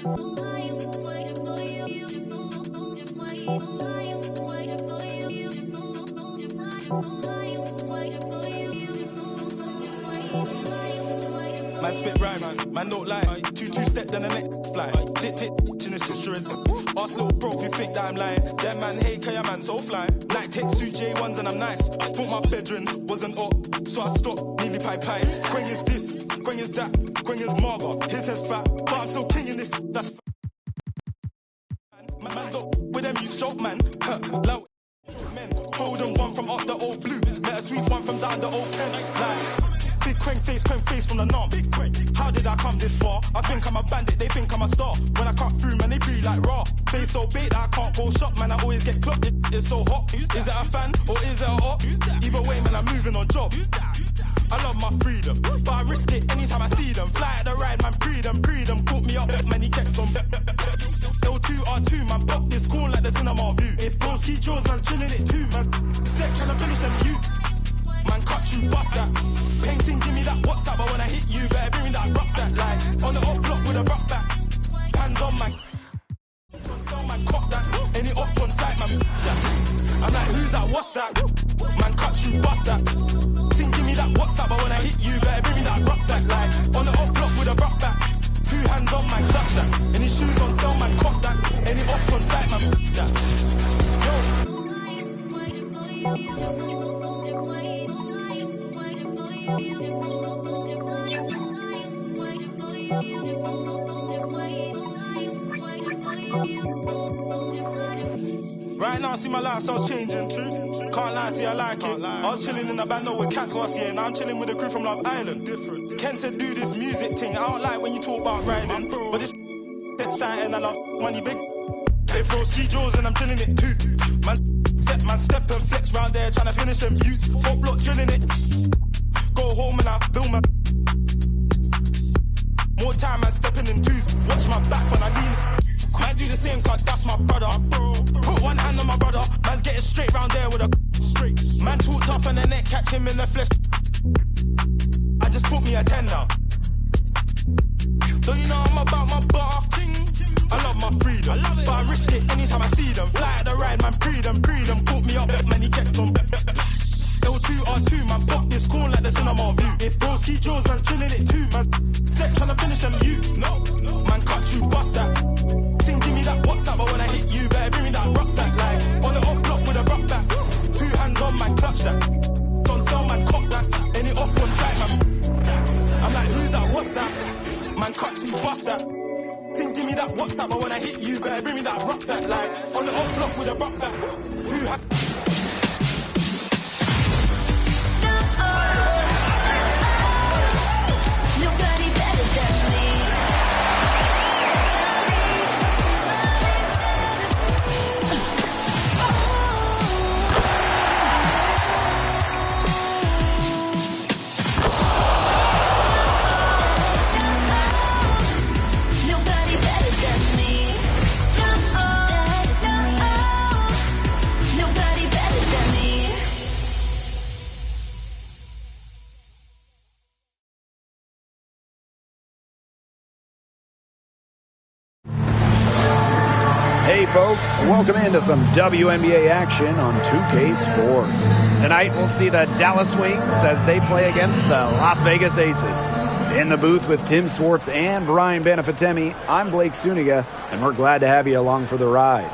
Man spit rhymes, man don't lie. Two-step then the next fly. Dick in the insurance. Ask little bro if you think that I'm lying. Them man hate Kaya man so fly. Like tech suit J1s and I'm nice. I thought my bedroom wasn't up, so I stopped, nearly pie. Quang is this, Quang is that, Quang is Marga. His head's fat, but I'm still king in this. That's man don't with them you choke man. Low men, golden one from up the old blue. Met a sweet one from down the old pen. Like big Quang face from the norm. Big Quang. How did I come this far? I think I'm a bandit, they think I'm a star. When I cut through, man, they breathe like raw. Face so big that I can't go shop, man, I always get clocked. It's so hot. Is it a fan or is it a op? Either way, man, I'm moving on job. I love my freedom, but I risk it anytime I see them. Fly at the ride, man, pre them. Put me up, man, he kept on. L2R2, man, pop this corn like the cinema view. If those key jaws, man's chilling it too, man. Step trying to finish them youths. Man, cut you, bust that. Painting, give me that WhatsApp, but when I hit you, better bring me that rucksack. Like, on the off block with a rock back. Hands on, man. So, man, cop that. Any up on sight, man. I'm like, who's that? What's that? Man, cut you, bust that. Think, give me that WhatsApp, but when I hit you, better bring me that rucksack. Like, on the off block with a rock back. 2 hands on, man, clutch that. Any shoes on sale, man, cop that. Any up on sight, man. Right now, I see my lifestyle's changing. Can't lie, see I like it. I was chilling in the bando with cats last year. Now I'm chilling with a crew from Love Island. Different. Ken said do this music thing. I don't like when you talk about riding, but this exciting. I love money big. They throw ski jaws and I'm chilling it too. Man step and flex round there trying to finish them buttes. Top block drilling it. Go home and I build my. More time man stepping in twos. Watch my back when I lean. Man do the same cause that's my brother. Put one hand on my brother. Man's getting straight round there with a straight. Man talk tough and the neck catch him in the flesh. I just put me a 10 now. So you know I'm about my bar. I love my freedom, but I risk it anytime I see them. Fly at the ride, man, pre them. Put me up, man, he kept on. L2R2, man, pop this corn like the cinema view. If those key jaws, man's chilling it too, man. Step trying to finish them youths. No, man, cut you, bust that. Think, give me that WhatsApp, but when I hit you, better bring me that rucksack. Like, on the up block with a rock back. 2 hands on, man, clutch that. Don't sell, man, cop that. Any up on sight, man. I'm like, who's that, what's that? Man, cut you, bust that. Think, give me that WhatsApp, but when I hit you, better bring me that rucksack. Like, on the up block with a rock back. 2 hands. Hey folks, welcome into some WNBA action on 2K Sports. Tonight we'll see the Dallas Wings as they play against the Las Vegas Aces. In the booth with Tim Swartz and Brian Benefitemi, I'm Blake Suniga, and we're glad to have you along for the ride.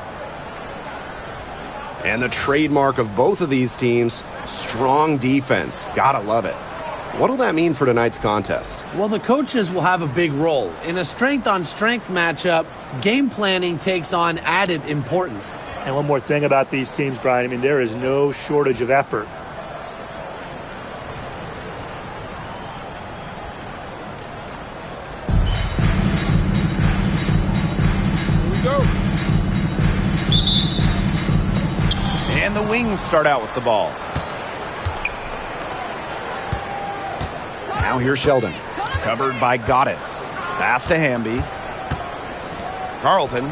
And the trademark of both of these teams, strong defense. Gotta love it. What'll that mean for tonight's contest? Well, the coaches will have a big role. In a strength-on-strength matchup, game planning takes on added importance. And one more thing about these teams, Brian, I mean, there is no shortage of effort. Here we go. And the Wings start out with the ball. Now here's Sheldon. Covered by Goddess. Pass to Hamby. Carlton.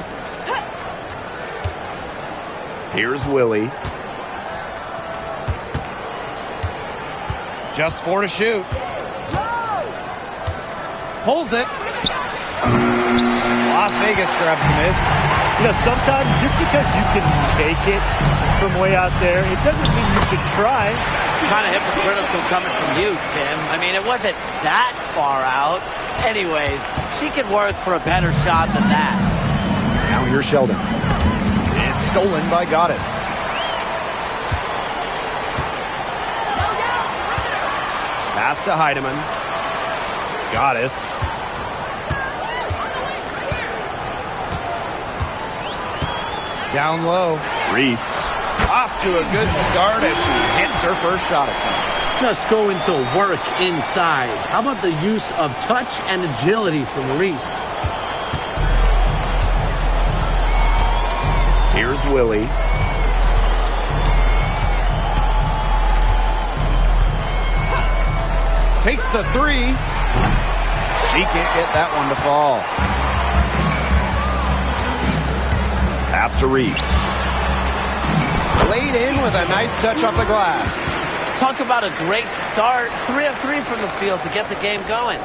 Here's Willie. Just 4 to shoot. Pulls it. Las Vegas grabs the miss. You know, sometimes just because you can make it from way out there, it doesn't mean you should try. Kind of hypocritical coming from you, Tim. I mean, it wasn't that far out. Anyways, she could work for a better shot than that. Now here's Sheldon. It's stolen by Goddess. Pass to Heidemann. Goddess. Down low. Reese. Off to a good start as she hits her first shot attempt. Just going to work inside. How about the use of touch and agility from Reese? Here's Willie. Takes the three. She can't get that one to fall. Pass to Reese. Laid in with a nice touch off the glass. Talk about a great start. 3 of 3 from the field to get the game going.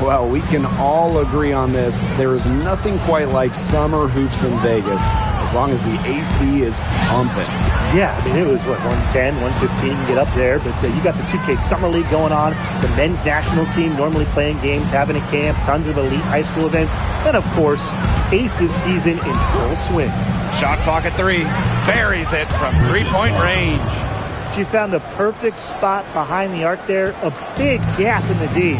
Well, we can all agree on this. There is nothing quite like summer hoops in Vegas, as long as the AC is pumping. Yeah, I mean, it was, 110, 115, get up there. But you got the 2K Summer League going on, the men's national team normally playing games, having a camp, tons of elite high school events, and, of course, Aces season in full swing. Shot clock at 3. Buries it from three-point range. She found the perfect spot behind the arc there, a big gap in the D.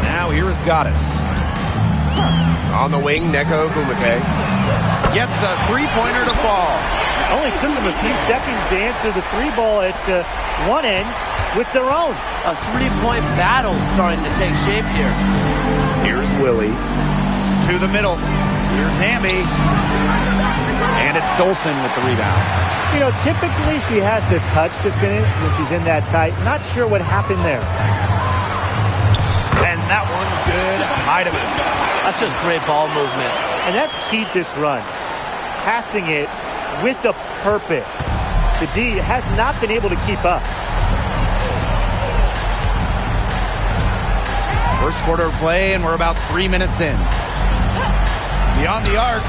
Now here is Goddess. On the wing, Neko Gumake. Gets a three-pointer to fall. Only took them a few seconds to answer the three ball at one end with their own. A 3-point battle starting to take shape here. Here's Willie. To the middle. Here's Hamby. And it's Dolson with the rebound. You know, typically she has the touch to finish when she's in that tight. Not sure what happened there. And that one's good. Heidemann. That's just great ball movement. And that's key to this run. Passing it with a purpose. The D has not been able to keep up. First quarter of play, and we're about 3 minutes in. Beyond the arc.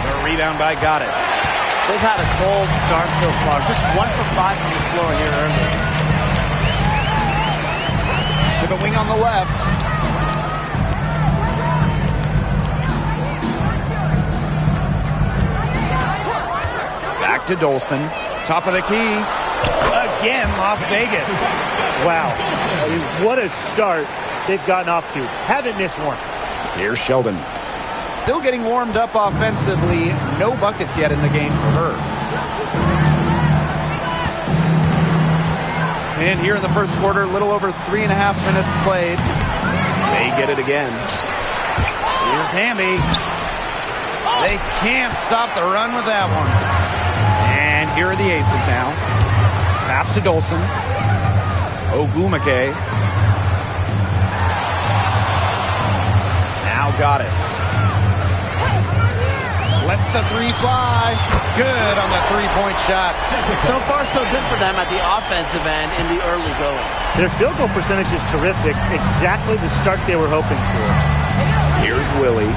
The rebound by Goddess. They've had a cold start so far. Just 1 for 5 from the floor here early. To the wing on the left. Back to Dolson. Top of the key. Again, Las Vegas. Wow. I mean, what a start they've gotten off to. Haven't missed once. Here's Sheldon. Still getting warmed up offensively. No buckets yet in the game for her. And here in the first quarter, a little over 3.5 minutes played. They get it again. Here's Hamby. They can't stop the run with that one. And here are the Aces now. Pass to Dolson. Ogumake. Now Goddess. Lets the three fly. Good on the three-point shot. So far, so good for them at the offensive end in the early going. Their field goal percentage is terrific. Exactly the start they were hoping for. Here's Willie.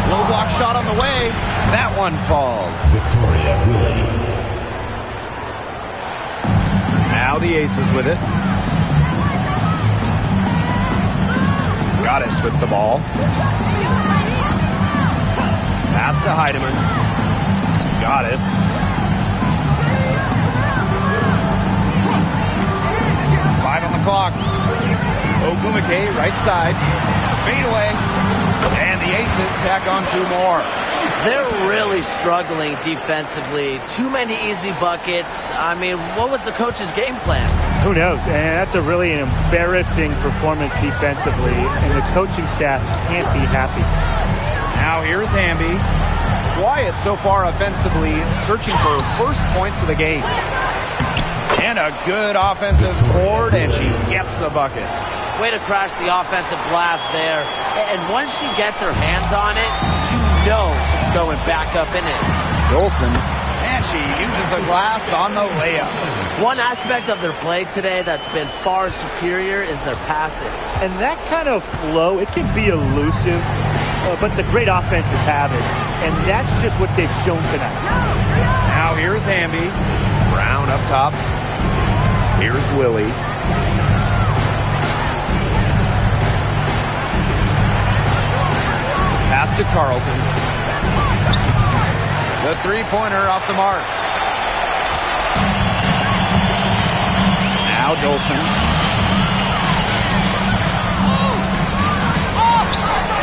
Low block shot on the way. That one falls. Victoria Willie. Now the Aces with it. Goddess with the ball. Pass to Heidemann. Goddess. Five on the clock. Ogumake, right side. Fade away. And the Aces tack on 2 more. They're really struggling defensively. Too many easy buckets. I mean, what was the coach's game plan? Who knows? And that's a really embarrassing performance defensively, and the coaching staff can't be happy. Now here's Hamby. Quiet so far offensively, searching for first points of the game. And a good offensive board, and she gets the bucket. Way to crash the offensive glass there. And once she gets her hands on it, you know it's going back up in it. Dolson, and she uses a glass on the layup. One aspect of their play today that's been far superior is their passing. And that kind of flow, it can be elusive, but the great offenses have it. And that's just what they've shown tonight. Now here's Hamby. Brown up top. Here's Willie. Pass to Carlton. The three-pointer off the mark. Now Dolson.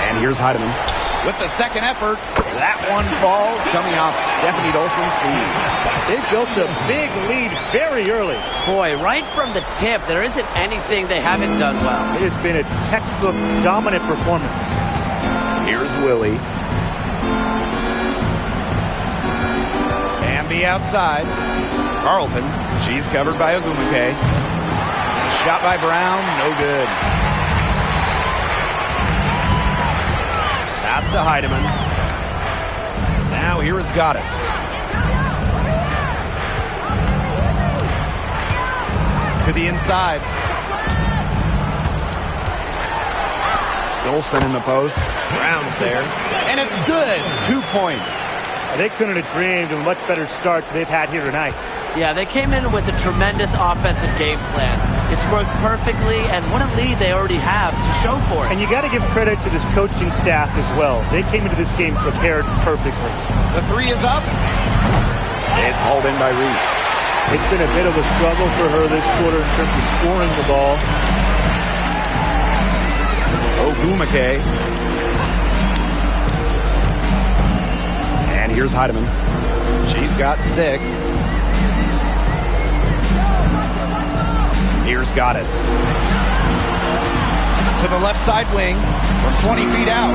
And here's Heidemann. With the second effort, that one falls, coming off Stephanie Dolson's feet. They built a big lead very early. Boy, right from the tip, there isn't anything they haven't done well. It has been a textbook dominant performance. Here's Willie. Hamby outside. Carlton, she's covered by Ogumake. Shot by Brown, no good. Pass to Heidemann. Now here is Goddess. To the inside. Dolson in the post. Brown's there. And it's good. 2 points. They couldn't have dreamed of a much better start they've had here tonight. Yeah, they came in with a tremendous offensive game plan. It's worked perfectly, and what a lead they already have to show for it. And you got to give credit to this coaching staff as well. They came into this game prepared perfectly. The three is up. It's hauled in by Reese. It's been a bit of a struggle for her this quarter in terms of scoring the ball. Ogumake. And here's Heidemann. She's got 6. Here's Goddess. To the left side wing from 20 feet out.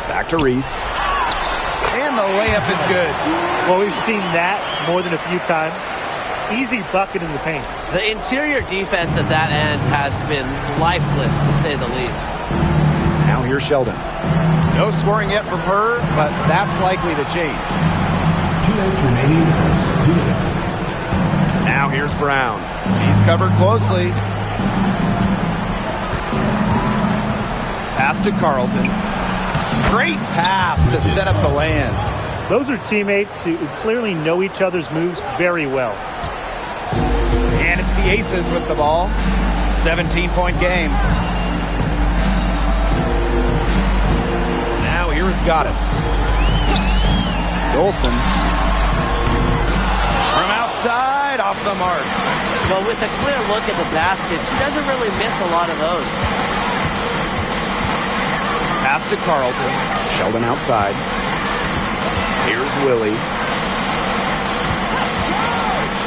Back to Reese. And the layup is good. Well, we've seen that more than a few times. Easy bucket in the paint. The interior defense at that end has been lifeless, to say the least. Now here's Sheldon. No scoring yet from her, but that's likely to change. 2 minutes remaining, first 2 minutes. Now here's Brown. She's covered closely. Pass to Carlton. Great pass to set up the land. Those are teammates who clearly know each other's moves very well. And it's the Aces with the ball. 17-point game. Now here is Goddess. Dolson. From outside, off the mark. Well, with a clear look at the basket, she doesn't really miss a lot of those. Pass to Carlton. Sheldon outside. Here's Willie.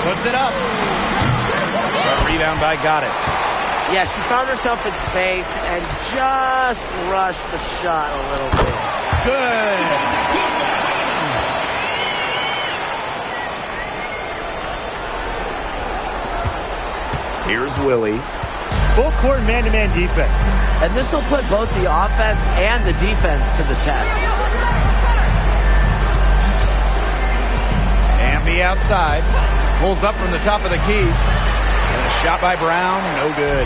Puts it up. A rebound by Goddess. Yeah, she found herself in space and just rushed the shot a little bit. Good. Here's Willie. Full court man-to-man defense. And this will put both the offense and the defense to the test. Hamby outside. Pulls up from the top of the key. And a shot by Brown, no good.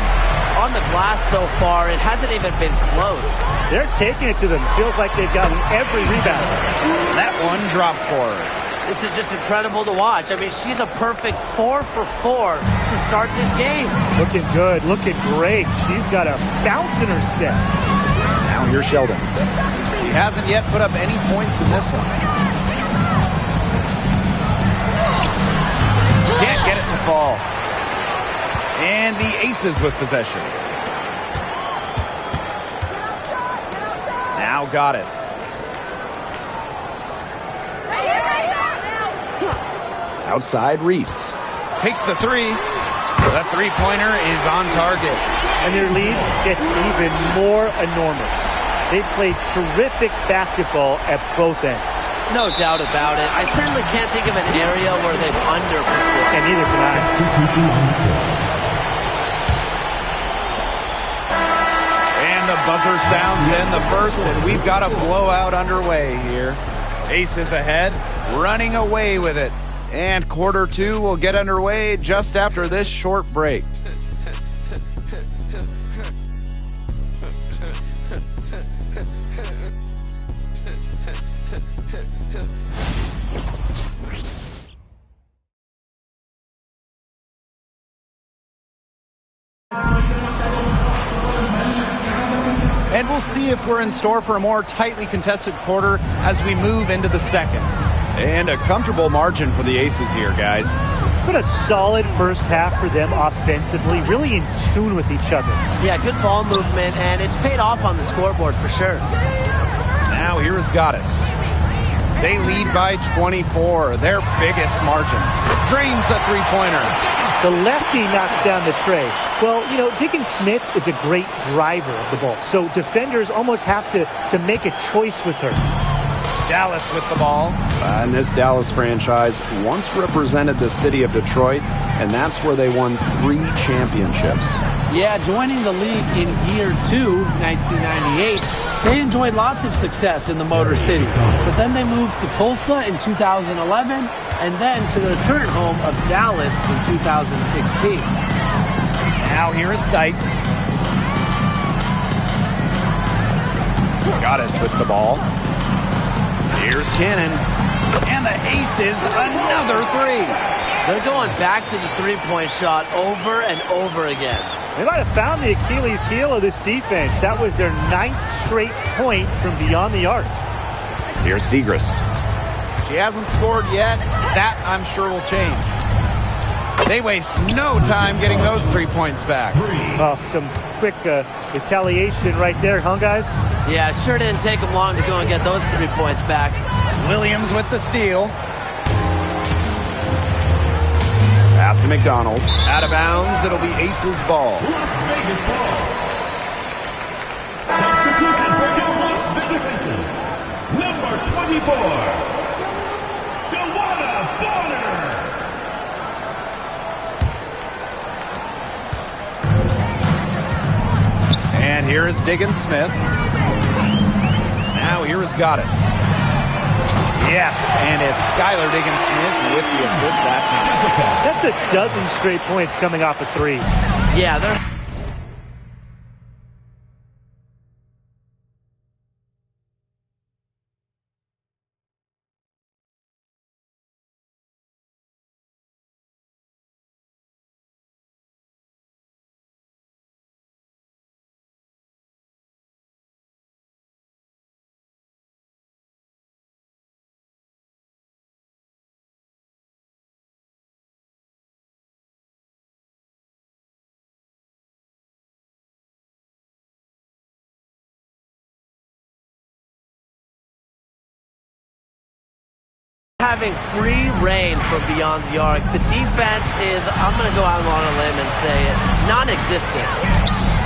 On the glass so far, it hasn't even been close. They're taking it to them. Feels like they've gotten every rebound. That one drops for her. This is just incredible to watch. I mean, she's a perfect 4 for 4 to start this game. Looking good, looking great. She's got a bounce in her step. Now here's Sheldon. She hasn't yet put up any points in this one. Can't get it to fall. And the Aces with possession. Now Goddess. Outside, Reese. Takes the three. The three-pointer is on target. And their lead gets even more enormous. They played terrific basketball at both ends. No doubt about it. I certainly can't think of an area where they've underperformed. And neither can I. And buzzer sounds in the first, and we've got a blowout underway here. Aces ahead, running away with it. And quarter two will get underway just after this short break. And we'll see if we're in store for a more tightly contested quarter as we move into the second. And a comfortable margin for the Aces here, guys. It's been a solid first half for them offensively, really in tune with each other. Yeah, good ball movement, and it's paid off on the scoreboard for sure. Now here is Goddess. They lead by 24, their biggest margin. Drains the three-pointer. The lefty knocks down the tray. Well, you know, Diggins Smith is a great driver of the ball, so defenders almost have to make a choice with her. Dallas with the ball. And this Dallas franchise once represented the city of Detroit, and that's where they won 3 championships. Yeah, joining the league in year 2, 1998, they enjoyed lots of success in the Motor City. But then they moved to Tulsa in 2011, and then to their current home of Dallas in 2016. Now here is Sykes. Goddess with the ball. Here's Cannon. And the Aces, another 3. They're going back to the three-point shot over and over again. They might have found the Achilles heel of this defense. That was their 9th straight point from beyond the arc. Here's Segrist. She hasn't scored yet. That, I'm sure, will change. They waste no time getting those 3 points back. Oh, some quick retaliation right there, huh, guys? Yeah, sure didn't take them long to go and get those 3 points back. Williams with the steal. Pass to McDonald. Out of bounds, it'll be Aces ball. Las Vegas ball. Substitution for your Las Vegas Aces. Number 24, Bonner. And here is Diggins Smith. Now here is Goddess. Yes, and it's Skylar Diggins Smith with the assist that time. That's a dozen straight points coming off of threes. Yeah, they're... having free reign from beyond the arc. The defense is, I'm going to go out on a limb and say it, non-existent.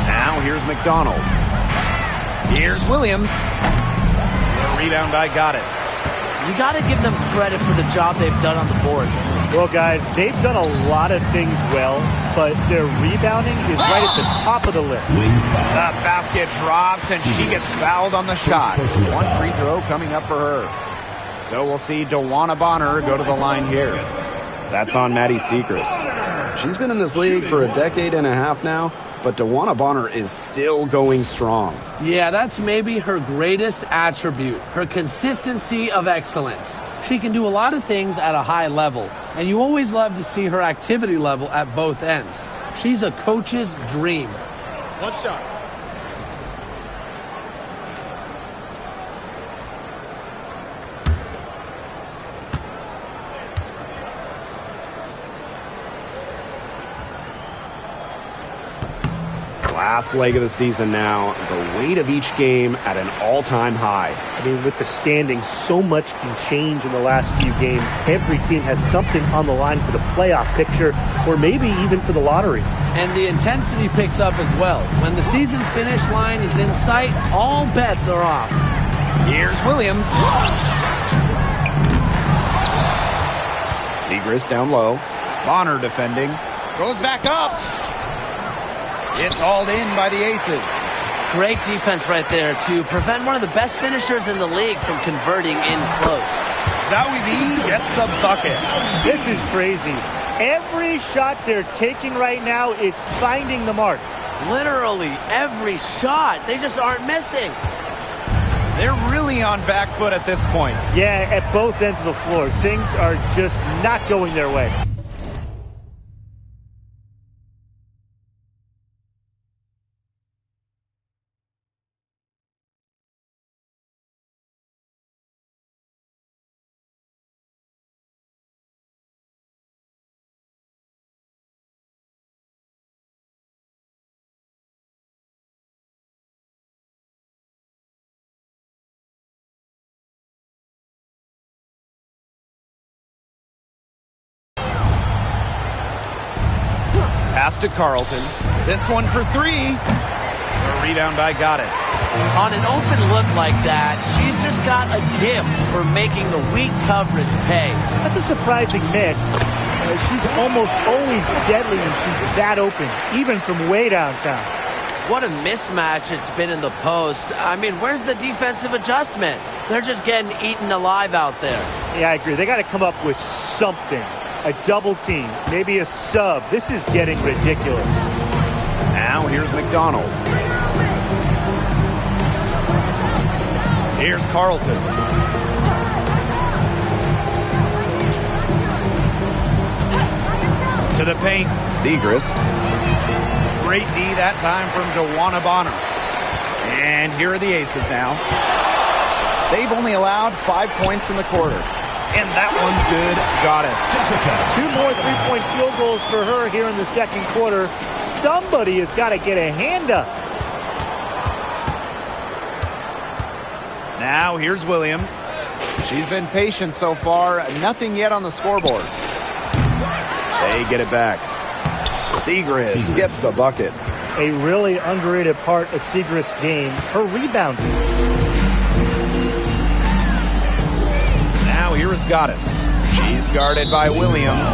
Now here's McDonald. Here's Williams. The rebound by Goddess. You got to give them credit for the job they've done on the boards. Well, guys, they've done a lot of things well, but their rebounding is right at the top of the list. The basket drops, and she gets fouled on the shot. 1 free throw coming up for her. So we'll see DeWanna Bonner go to the line here. That's on Maddie Segrist. She's been in this league for a decade and a half now, but DeWanna Bonner is still going strong. Yeah, that's maybe her greatest attribute, her consistency of excellence. She can do a lot of things at a high level, and you always love to see her activity level at both ends. She's a coach's dream. One shot. Last leg of the season now, the weight of each game at an all-time high. I mean, with the standings, so much can change in the last few games. Every team has something on the line for the playoff picture, or maybe even for the lottery. And the intensity picks up as well. When the season finish line is in sight, all bets are off. Here's Williams. Segrist down low. Bonner defending. Goes back up. It's hauled in by the Aces. Great defense right there to prevent one of the best finishers in the league from converting in close. Zawizi gets the bucket. This is crazy. Every shot they're taking right now is finding the mark. Literally every shot. They just aren't missing. They're really on back foot at this point. Yeah, at both ends of the floor. Things are just not going their way. Pass to Carlton. This one for three. A rebound by Goddess. On an open look like that, she's just got a gift for making the weak coverage pay. That's a surprising miss. She's almost always deadly when she's that open, even from way downtown. What a mismatch it's been in the post. I mean, where's the defensive adjustment? They're just getting eaten alive out there. Yeah, I agree. They got to come up with something. A double team, maybe a sub. This is getting ridiculous. Now here's McDonald. Here's Carlton. To the paint. Siegrist. Great D that time from Joanna Bonner. And here are the Aces now. They've only allowed 5 points in the quarter. And that one's good. Goddess. 2 more three-point field goals for her here in the second quarter. Somebody has got to get a hand up. Now here's Williams. She's been patient so far. Nothing yet on the scoreboard. They get it back. Siegrist gets the bucket. A really underrated part of Siegrist's game, her rebounding. Now here is Goddess. She's guarded by Williams.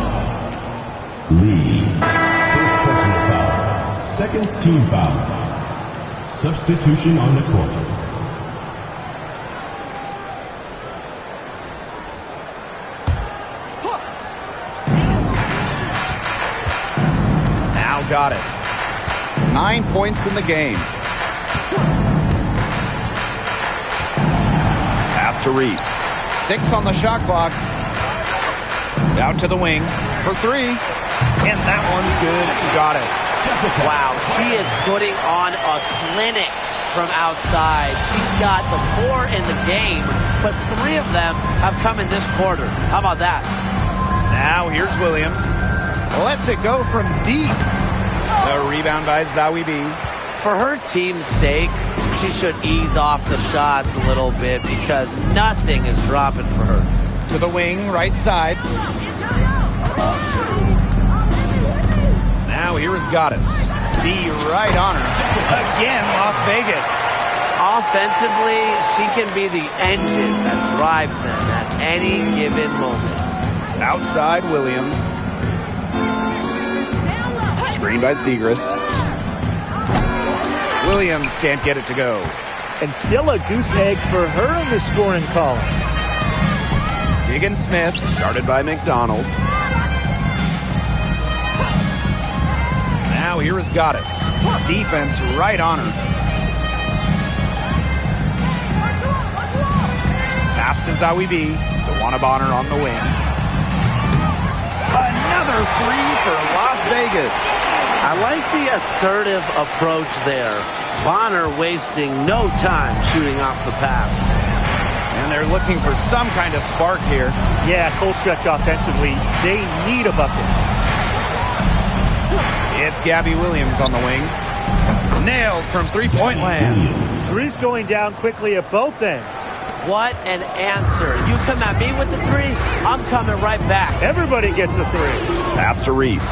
Lee. First personal foul. Second team foul. Substitution on the court. Now Goddess. 9 points in the game. Pass to Reese. 6 on the shot clock. Out to the wing for three. And that one's good. Goddess. Wow, she is putting on a clinic from outside. She's got the 4 in the game, but 3 of them have come in this quarter. How about that? Now here's Williams. Lets it go from deep. The rebound by Zawi B. For her team's sake, she should ease off the shots a little bit because nothing is dropping for her. To the wing, right side. Now here is Goddess. D right on her. Again, Las Vegas. Offensively, she can be the engine that drives them at any given moment. Outside, Williams. Screen by Siegrist. Williams can't get it to go. And still a goose egg for her in the scoring column. Diggin Smith, Guarded by McDonald. now here is Goddess. Defense right on her. Pass to Zawi B. DeWanna Bonner on the wing. Another three for Las Vegas. I like the assertive approach there. Bonner wasting no time shooting off the pass. And they're looking for some kind of spark here. Yeah, cold stretch offensively. They need a bucket. It's Gabby Williams on the wing. Nailed from three-point land. Three's going down quickly at both ends. What an answer. You come at me with the three, I'm coming right back. Everybody gets a three. Pass to Reese.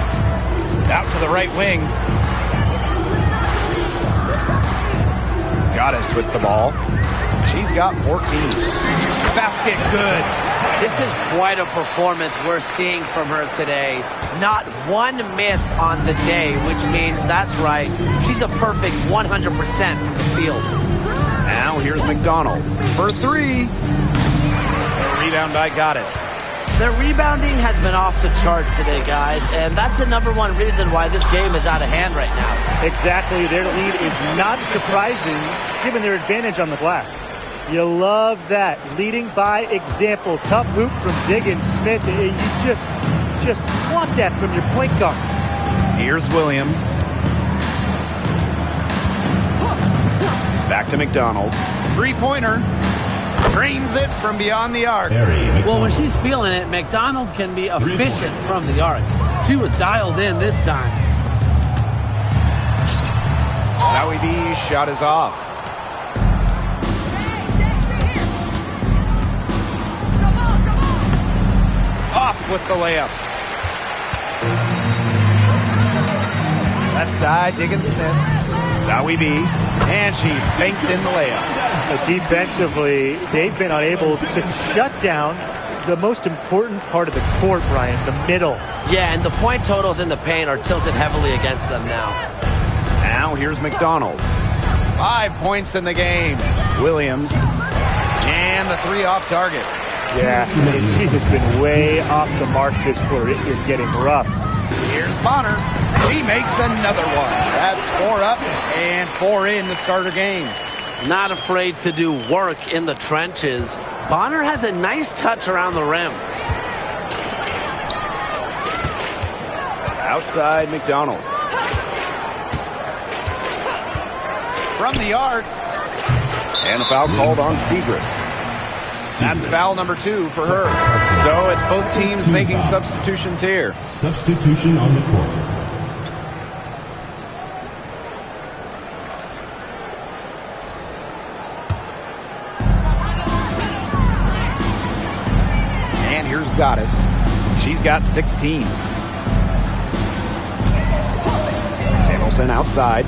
Out to the right wing. Goddess with the ball. She's got 14. Basket good. This is quite a performance we're seeing from her today. Not one miss on the day, which means, that's right, she's a perfect 100% from the field. Now here's McDonald for three. A rebound by Goddess. Their rebounding has been off the chart today, guys, and that's the #1 reason why this game is out of hand right now. Exactly. Their lead is not surprising given their advantage on the glass. You love that. Leading by example. Tough hoop from Diggins Smith. You just want that from your point guard. Here's Williams. Back to McDonald. Three-pointer. Drains it from beyond the arc. Well, when she's feeling it, McDonald can be efficient from the arc. She was dialed in this time. Zoe B's shot is off. Off with the layup. Left side, Diggins Smith. Zoe B. And she banks in the layup. So defensively, they've been unable to shut down the most important part of the court, Brian, the middle. Yeah, and the point totals in the paint are tilted heavily against them now. Now here's McDonald. 5 points in the game. Williams. And the three off target. Yeah, she has been way off the mark this quarter. It is getting rough. Here's Bonner. She makes another one. That's 4 up and 4 in to start her game. Not afraid to do work in the trenches. Bonner has a nice touch around the rim. Outside McDonald. From the arc. And a foul called on Segrist. That's foul number 2 for her. So it's both teams making substitutions here. Substitution on the court. And here's Goddess. She's got 16. Samuelson outside.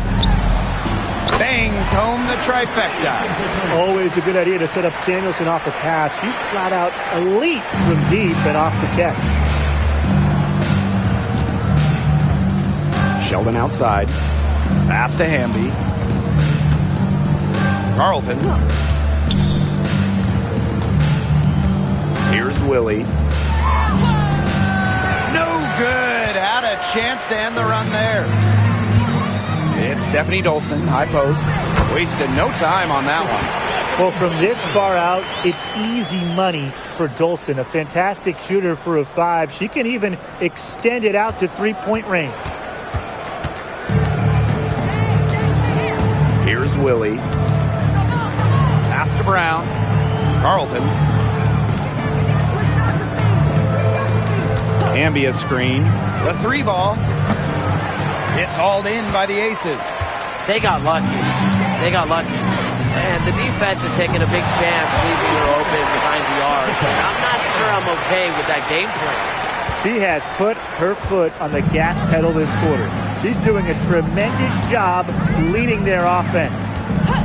Bangs home the trifecta. Always a good idea to set up Samuelson off the pass. She's flat out elite from deep and off the catch. Sheldon outside. Pass to Hamby. Carlton. Here's Willie. No good. Had a chance to end the run there. It's Stephanie Dolson, high post. Wasted no time on that one. Well, from this far out, it's easy money for Dolson. A fantastic shooter for a 5. She can even extend it out to three-point range. Here's Willie. Pass to Brown. Carlton. Ambia screen. The 3 ball. It's hauled in by the Aces. They got lucky. And the defense is taking a big chance leaving her open behind the arc. I'm not sure I'm okay with that game plan. She has put her foot on the gas pedal this quarter. She's doing a tremendous job leading their offense.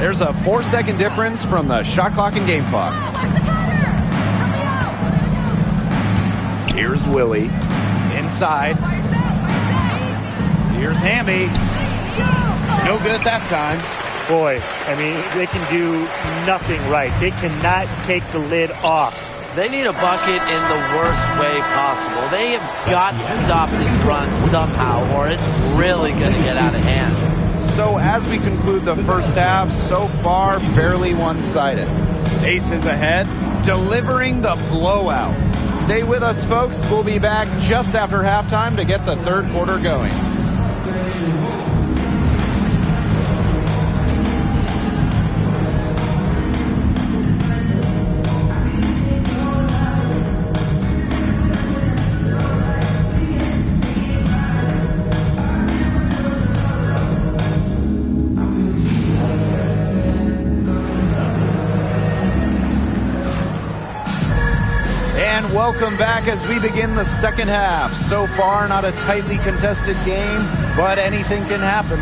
There's a 4-second difference from the shot clock and game clock. Here's Willie. Inside. Here's Hamby. No good that time. Boy, I mean, they can do nothing right. They cannot take the lid off. They need a bucket in the worst way possible. They have got to stop this run somehow, or it's really going to get out of hand. So as we conclude the first half, so far fairly one-sided. Aces ahead, delivering the blowout. Stay with us, folks. We'll be back just after halftime to get the third quarter going. Welcome back as we begin the second half. So far, not a tightly contested game, but anything can happen.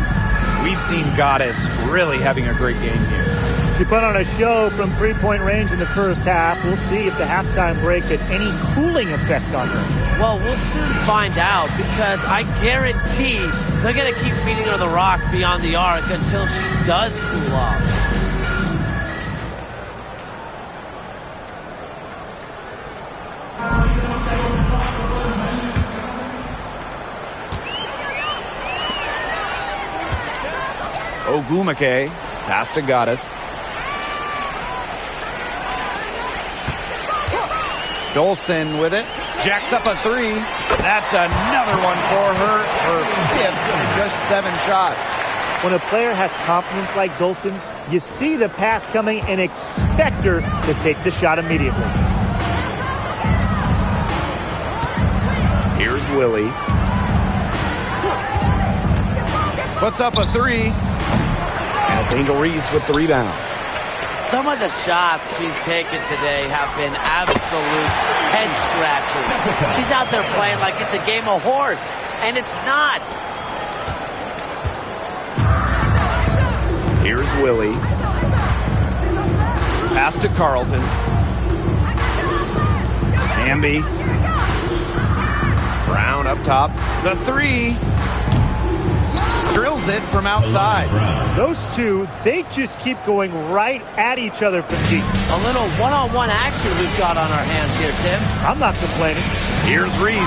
We've seen Goddess really having a great game here. She put on a show from three-point range in the first half. We'll see if the halftime break had any cooling effect on her. Well, we'll soon find out, because I guarantee they're going to keep feeding her the rock beyond the arc until she does cool off. Ogumake, pass to Goddess. Dolson with it. Jacks up a three. That's another one for her. Her fifth in just 7 shots. When a player has confidence like Dolson, you see the pass coming and expect her to take the shot immediately. Here's Willie. Puts up a three. And it's Angel Reese with the rebound. Some of the shots she's taken today have been absolute head scratchers. She's out there playing like it's a game of horse, and it's not. Here's Willie. Pass to Carlton. Hamby. Brown up top. The three. Drills it from outside. Those two, they just keep going right at each other from deep. A little one-on-one action we've got on our hands here, Tim. I'm not complaining. Here's Reese.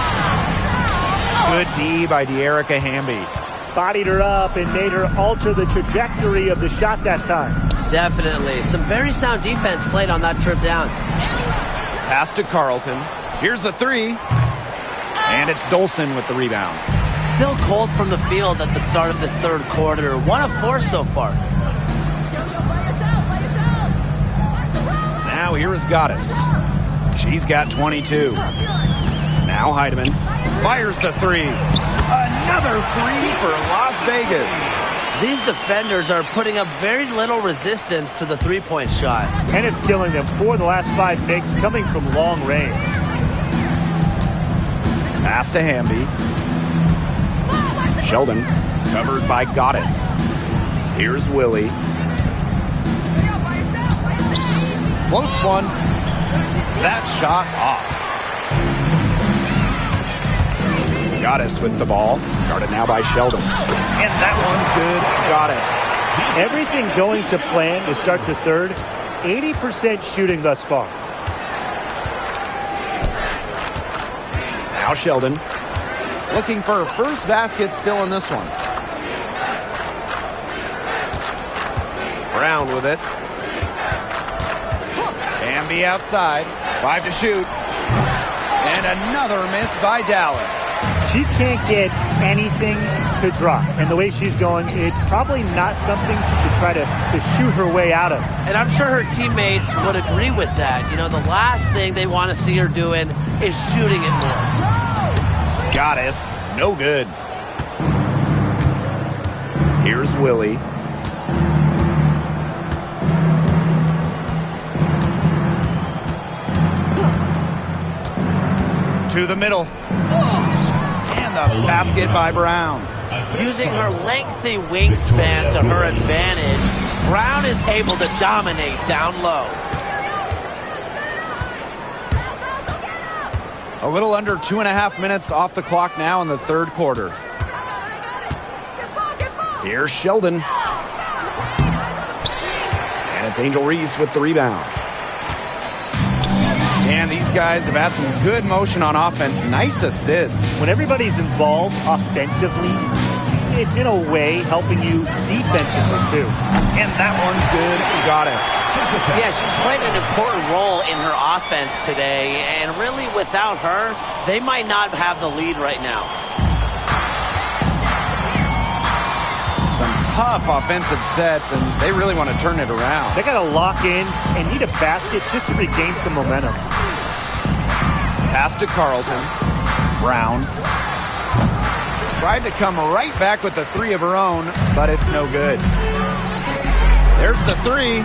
Good D by De'Erica Hamby. Bodied her up and made her alter the trajectory of the shot that time. Definitely. Some very sound defense played on that trip down. Pass to Carlton. Here's the three. And it's Dolson with the rebound. Still cold from the field at the start of this third quarter. 1 of 4 so far. Now here is Goddess. She's got 22. Now Heidemann fires the three. Another three for Las Vegas. These defenders are putting up very little resistance to the three-point shot. And it's killing them. 4 of the last 5 makes coming from long range. Pass to Hamby. Sheldon covered by Goddess. Here's Willie. Floats one. That shot off. Goddess with the ball. Guarded now by Sheldon. And that one's good. Goddess. Everything going to plan to start the third. 80% shooting thus far. Now Sheldon. Looking for her first basket still in this one. Brown with it. Hamby outside. 5 to shoot. And another miss by Dallas. She can't get anything to drop. And the way she's going, it's probably not something she should try to shoot her way out of. And I'm sure her teammates would agree with that. You know, the last thing they want to see her doing is shooting it more. Goddess, no good. Here's Willie. To the middle. And the basket by Brown. Using her lengthy wingspan to her advantage, Brown is able to dominate down low. A little under 2.5 minutes off the clock now in the third quarter. Here's Sheldon. And it's Angel Reese with the rebound. And these guys have had some good motion on offense. Nice assists. When everybody's involved offensively, it's in a way helping you defensively too. And that one's good. Goddess. Yeah, she's played an important role in her offense today, and really without her, they might not have the lead right now. Some tough offensive sets, and they really want to turn it around. They got to lock in and need a basket just to regain some momentum. Pass to Carlton. Brown. Tried to come right back with the three of her own, but it's no good. There's the three.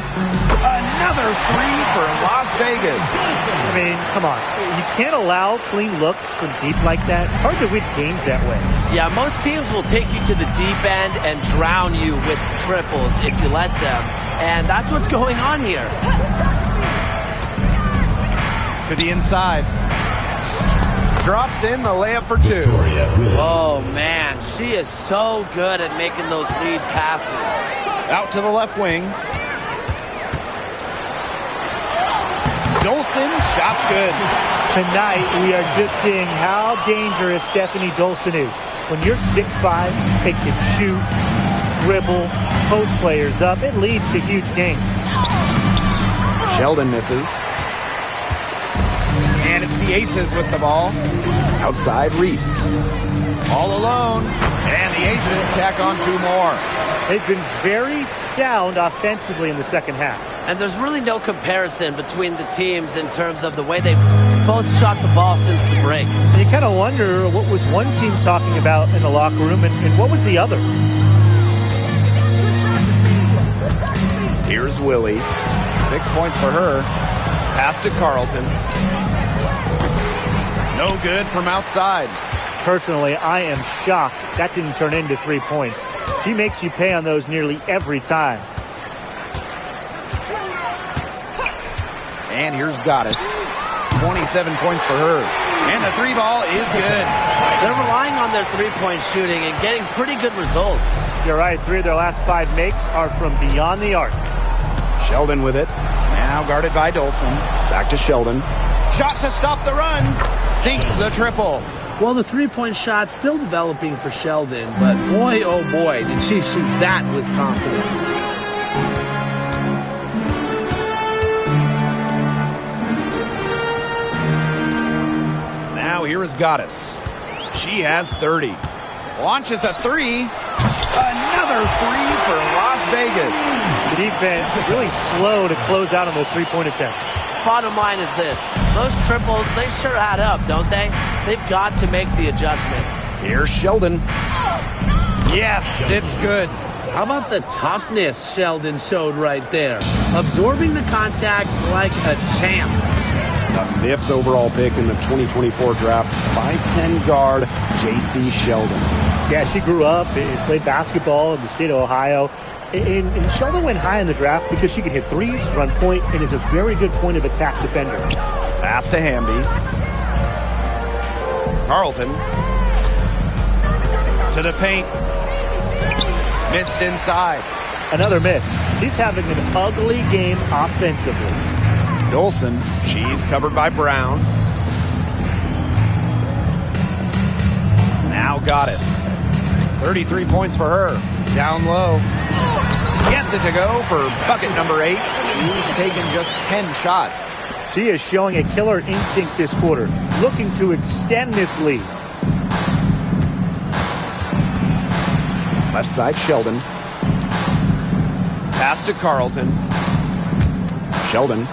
Another three for Las Vegas. I mean, come on. You can't allow clean looks from deep like that. Hard to win games that way. Yeah, most teams will take you to the deep end and drown you with triples if you let them. And that's what's going on here. To the inside. Drops in the layup for 2. Oh, man. She is so good at making those lead passes. Out to the left wing. Dolson, shot's good. Tonight, we are just seeing how dangerous Stephanie Dolson is. When you're 6'5", it can shoot, dribble, post players up. It leads to huge games. Sheldon misses. And it's the Aces with the ball. Outside Reese. All alone. And the Aces tack on 2 more. They've been very sound offensively in the second half. And there's really no comparison between the teams in terms of the way they've both shot the ball since the break. You kind of wonder what was one team talking about in the locker room and what was the other. Here's Willie. 6 points for her. Pass to Carlton. No good from outside. Personally, I am shocked that didn't turn into 3 points. She makes you pay on those nearly every time. And here's Goddess. 27 points for her. And the 3 ball is good. They're relying on their three-point shooting and getting pretty good results. You're right. 3 of their last 5 makes are from beyond the arc. Sheldon with it. Now guarded by Dolson. Back to Sheldon. Shot to stop the run. Sinks the triple. Well, the three-point shot's still developing for Sheldon, but boy, oh boy, did she shoot that with confidence. Now here is Goddess. She has 30. Launches a 3. Another 3 for Las Vegas. The defense really slow to close out on those three-point attempts. Bottom line is this. Those triples, they sure add up, don't they? They've got to make the adjustment. Here's Sheldon. Yes, it's good. How about the toughness Sheldon showed right there? Absorbing the contact like a champ. The 5th overall pick in the 2024 draft, 5'10" guard, J.C. Sheldon. Yeah, she grew up and played basketball in the state of Ohio. And Sheldon went high in the draft because she can hit threes, run point, and is a very good point of attack defender. Pass to Hamby. Carlton. To the paint. Missed inside. Another miss. He's having an ugly game offensively. Dolson. She's covered by Brown. Now Goddess. 33 points for her. Down low. Gets it to go for bucket number 8. She's taken just 10 shots. She is showing a killer instinct this quarter, looking to extend this lead. Left side, Sheldon. Pass to Carlton. Sheldon.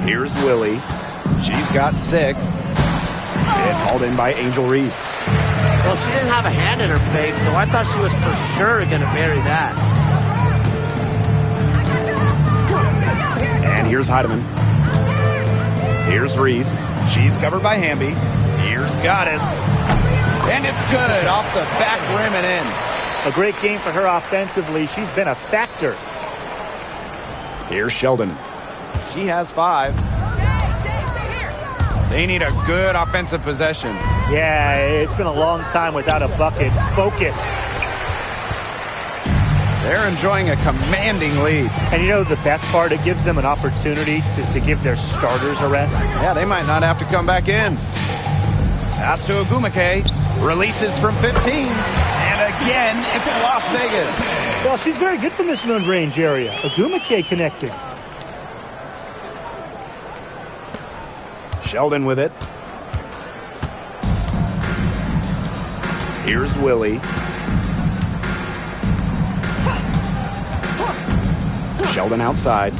Here's Willie. She's got 6. It's hauled in by Angel Reese. Well, she didn't have a hand in her face, so I thought she was for sure going to bury that. And here's Heidemann. Here's Reese. She's covered by Hamby. Here's Goddess. And it's good off the back rim and in. A great game for her offensively. She's been a factor. Here's Sheldon. She has 5. They need a good offensive possession. Yeah, it's been a long time without a bucket. Focus. They're enjoying a commanding lead. And you know the best part? It gives them an opportunity to give their starters a rest. Yeah, they might not have to come back in. Pass to Agumake. Releases from 15. And again, it's Las Vegas. Well, she's very good from this mid-range area. Agumake connecting. Sheldon with it. Here's Willie. Sheldon outside.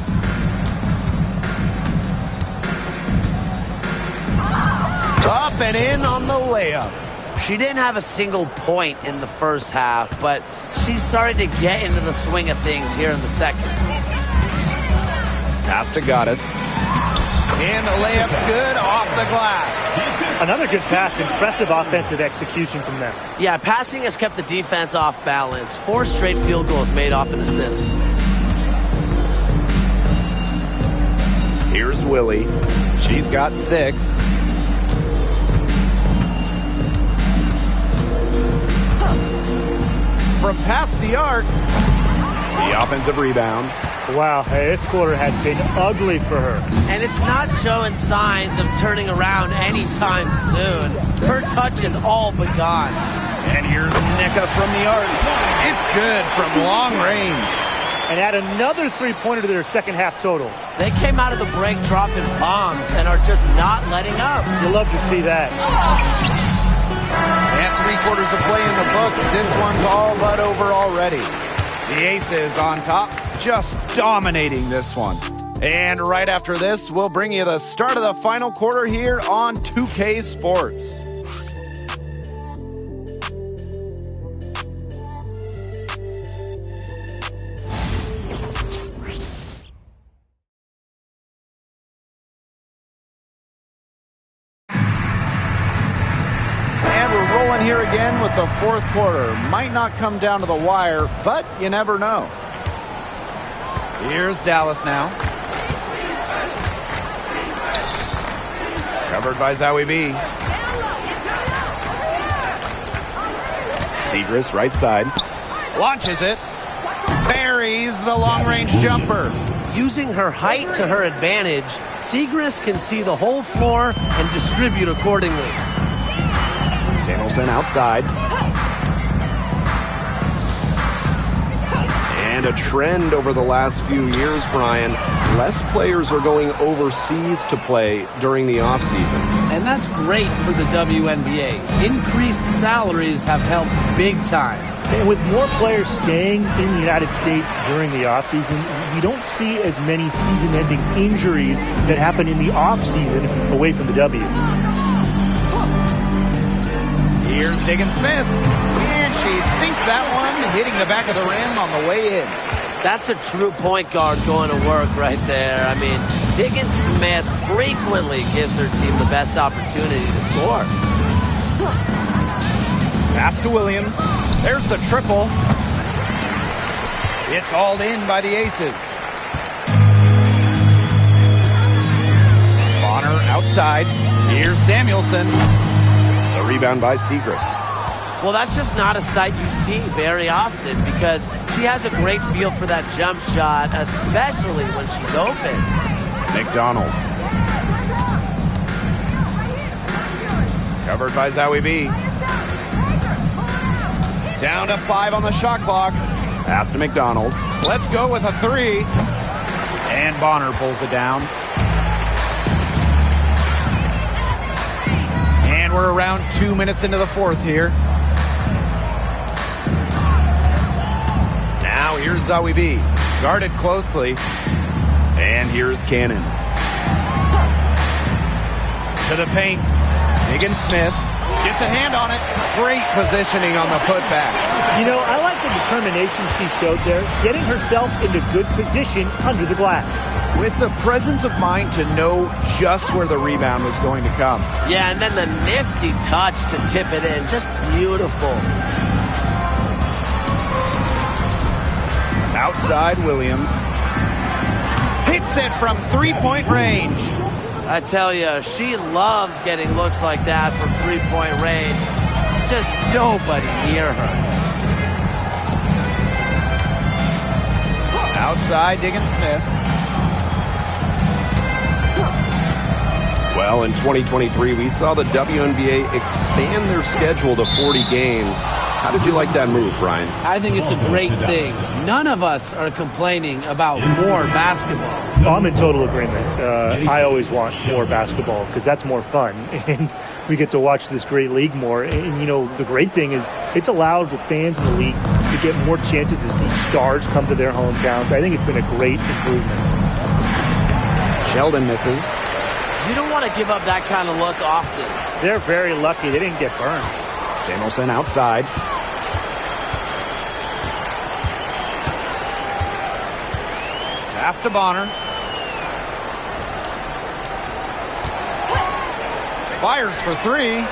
Up and in on the layup. She didn't have a single point in the first half, but she's starting to get into the swing of things here in the second. Pass to Goddess. And the layup's good off the glass. Another good pass. Impressive offensive execution from them. Yeah, passing has kept the defense off balance. 4 straight field goals made off an assist. Here's Willie. She's got 6. From past the arc. The offensive rebound. Wow, hey, this quarter has been ugly for her. And it's not showing signs of turning around anytime soon. Her touch is all but gone. And here's Nika from the arc. It's good from long range. And add another three-pointer to their second half total. They came out of the break dropping bombs and are just not letting up. You'll love to see that. And 3/4 of play in the books. This one's all but over already. The Aces on top, just dominating this one. And right after this, we'll bring you the start of the final quarter here on 2K Sports. Here again with the fourth quarter. Might not come down to the wire, but you never know. Here's Dallas now. Covered by Zowie B. Segrist right side. Launches it. Buries the long-range jumper. Using her height to her advantage, Segrist can see the whole floor and distribute accordingly. Samuelson outside. And a trend over the last few years, Brian. Less players are going overseas to play during the offseason. And that's great for the WNBA. Increased salaries have helped big time. And with more players staying in the United States during the offseason, we don't see as many season-ending injuries that happen in the offseason away from the W. Here's Diggin Smith, and she sinks that one, hitting the back of the rim on the way in. That's a true point guard going to work right there. I mean, Diggin Smith frequently gives her team the best opportunity to score. Pass to Williams. There's the triple. It's hauled in by the Aces. Bonner outside. Here's Samuelson. The rebound by Segrist. Well, that's just not a sight you see very often because she has a great feel for that jump shot, especially when she's open. McDonald. Covered by Zowie B. Down to 5 on the shot clock. Pass to McDonald. Let's go with a 3. And Bonner pulls it down. And we're around 2 minutes into the fourth here. Now here's Zowie B. Guarded closely. And here's Cannon. To the paint. Diggin Smith. Gets a hand on it. Great positioning on the putback. You know, I like the determination she showed there, getting herself into good position under the glass. With the presence of mind to know just where the rebound was going to come. Yeah, and then the nifty touch to tip it in. Just beautiful. Outside Williams. Hits it from 3-point range. I tell you, she loves getting looks like that from 3-point range. Just nobody near her. Outside Diggin Smith. Well, in 2023, we saw the WNBA expand their schedule to 40 games. How did you like that move, Brian? I think it's a great thing. None of us are complaining about more basketball. I'm in total agreement. I always want more basketball because that's more fun. And we get to watch this great league more. And, you know, the great thing is it's allowed the fans in the league to get more chances to see stars come to their hometowns. I think it's been a great improvement. Sheldon misses. You don't want to give up that kind of look often. They're very lucky they didn't get burned. Samuelson outside. Pass to Bonner. Fires for three.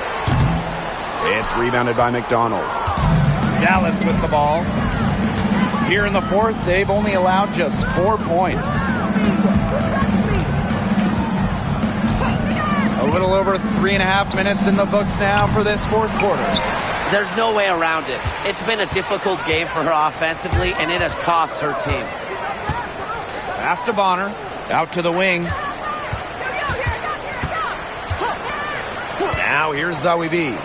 It's rebounded by McDonald. Dallas with the ball. Here in the fourth, they've only allowed just 4 points. A little over 3.5 minutes in the books now for this fourth quarter. There's no way around it. It's been a difficult game for her offensively, and it has cost her team. Pass to Bonner. Out to the wing. Now here's Zoe B.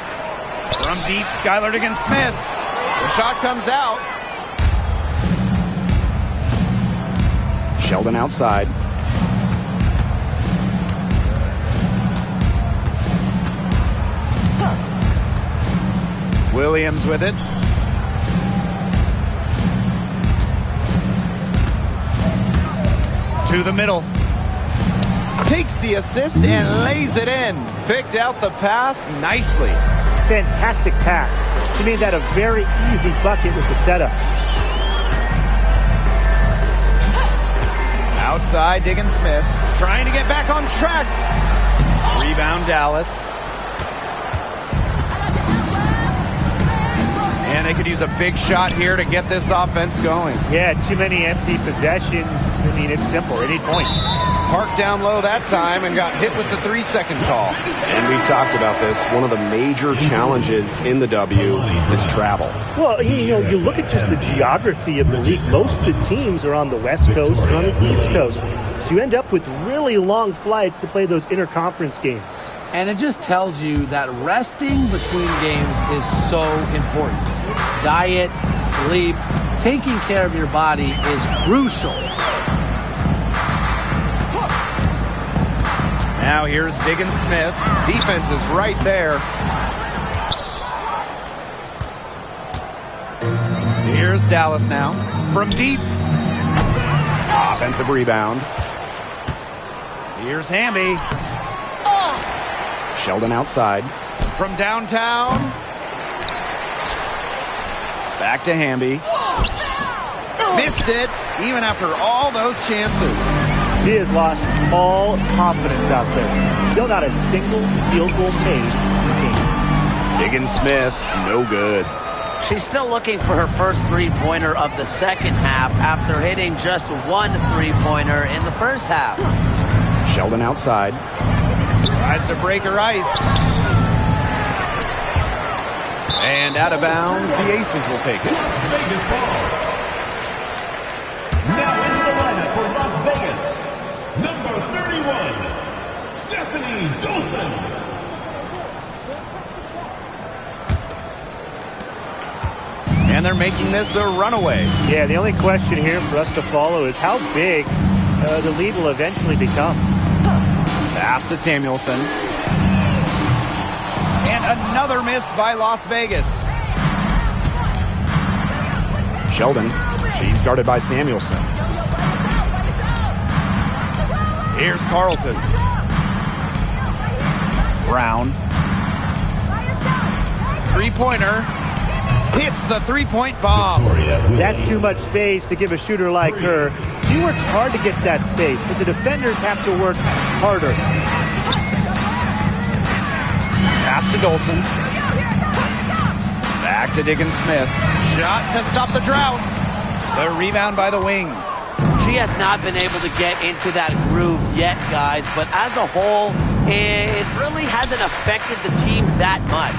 From deep, Skylar Diggins-Smith. The shot comes out. Sheldon outside. Williams with it. To the middle. Takes the assist and lays it in. Picked out the pass nicely. Fantastic pass. She made that a very easy bucket with the setup. Outside, Diggins-Smith. Trying to get back on track. Rebound, Dallas. And they could use a big shot here to get this offense going. Yeah, too many empty possessions. I mean, it's simple. They need points. Parked down low that time and got hit with the 3-second call. And we've talked about this. One of the major challenges in the W is travel. Well, you look at just the geography of the league. Most of the teams are on the West Coast and on the East Coast. So you end up with really long flights to play those interconference games. And it just tells you that resting between games is so important. Diet, sleep, taking care of your body is crucial. Now here's Diggins-Smith. Defense is right there. Here's Dallas now. From deep. Offensive rebound. Here's Hamby. Sheldon outside. From downtown. Back to Hamby. Missed it, even after all those chances. She has lost all confidence out there. Still not a single field goal made. Diggins-Smith, no good. She's still looking for her first three-pointer of the second half after hitting just one three-pointer in the first half. Sheldon outside. Tries to break her ice. And out of bounds, the Aces will take it. Las Vegas ball. Now into the lineup for Las Vegas. Number 31, Stephanie Dolson. And they're making this a runaway. Yeah, the only question here for us to follow is how big the lead will eventually become. Pass to Samuelson. And another miss by Las Vegas. Sheldon, she's guarded by Samuelson. Here's Carlton. Brown. Three-pointer. Hits the three-point bomb. That's too much space to give a shooter like her. She works hard to get that space, but the defenders have to work harder. Pass to Dolson. Back to Diggins-Smith. Shot to stop the drought. The rebound by the wings. She has not been able to get into that groove yet, guys, but as a whole, it really hasn't affected the team that much.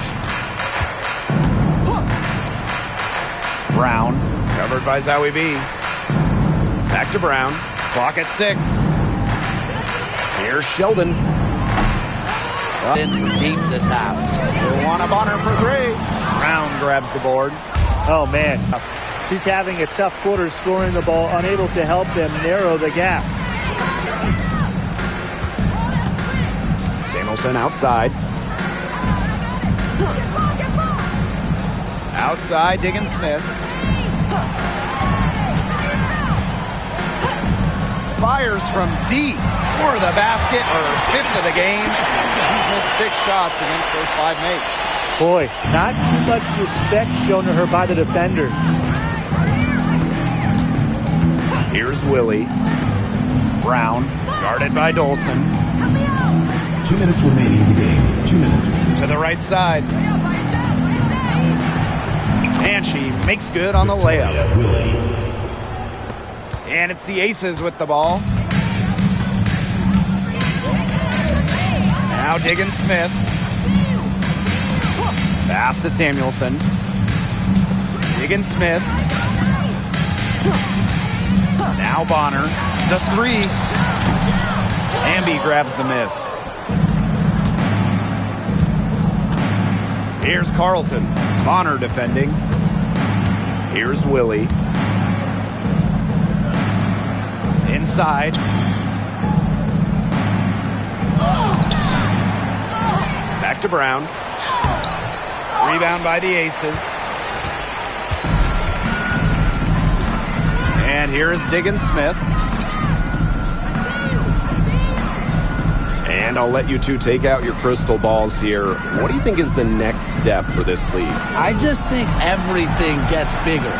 Brown, covered by Zoe B. Back to Brown. Clock at 6. Here's Sheldon. In from deep this half. Luana Bonner for 3. Brown grabs the board. Oh, man. She's having a tough quarter scoring the ball, unable to help them narrow the gap. Samuelson outside. Outside, Diggins-Smith. Fires from deep for the basket, or 5th of the game. He's missed 6 shots against those 5 mates. Boy, not too much respect shown to her by the defenders. Here's Willie. Brown, guarded by Dolson. 2 minutes remaining in the game. 2 minutes. To the right side. And she makes good on the layup. And it's the Aces with the ball. Now Diggins Smith. Pass to Samuelson. Diggins Smith. Now Bonner. The three. Amby grabs the miss. Here's Carlton. Bonner defending. Here's Willie. Inside. Back to Brown. Rebound by the Aces. And here is Diggins Smith. And I'll let you two take out your crystal balls here. What do you think is the next step for this league? I just think everything gets bigger.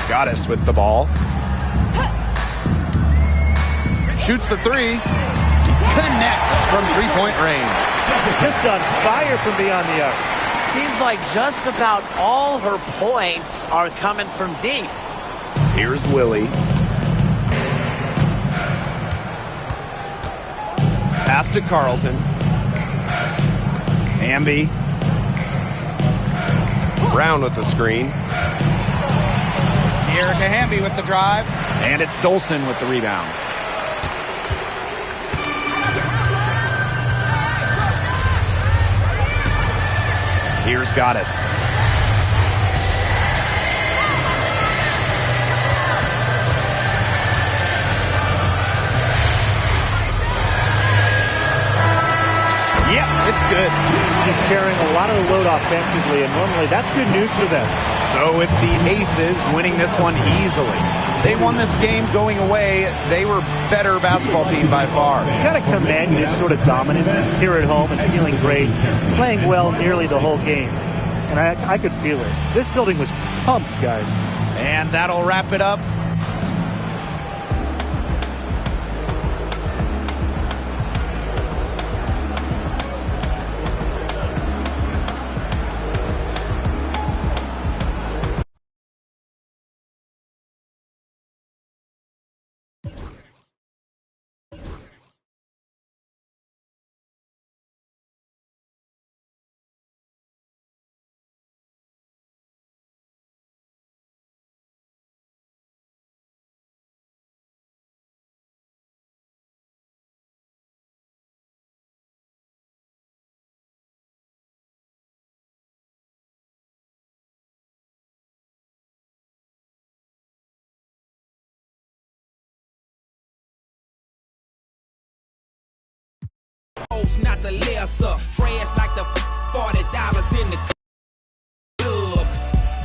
Goddess with the ball. Shoots the three. Connects from three-point range. Just on fire from beyond the arc. Seems like just about all her points are coming from deep. Here's Willie. Pass to Carlton. Amby. Brown with the screen. Erica Hamby with the drive. And it's Dolson with the rebound. Here's Goddess. Yep, it's good. She's carrying a lot of the load offensively, and normally that's good news for them. So it's the Aces winning this one easily. They won this game going away. They were better basketball team by far. You got to command this sort of dominance here at home and feeling great, playing well nearly the whole game. And I could feel it. This building was pumped, guys. And that'll wrap it up. Not the lesser, trash like the $40 in the club.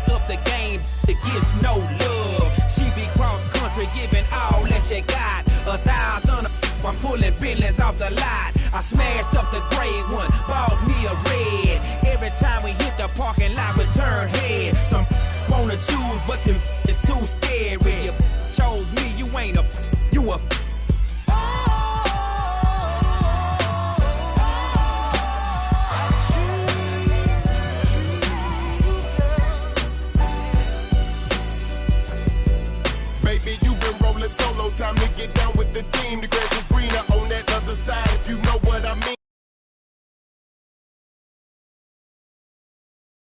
Up the game, it gets no love. She be cross country, giving all that she got. 1,000, I'm pulling billions off the lot. I smashed up the gray one, bought me a red. Every time we hit the parking lot, we turn head. Some wanna choose, but them is too scary. You chose me, you ain't a, you a. Time to get down with the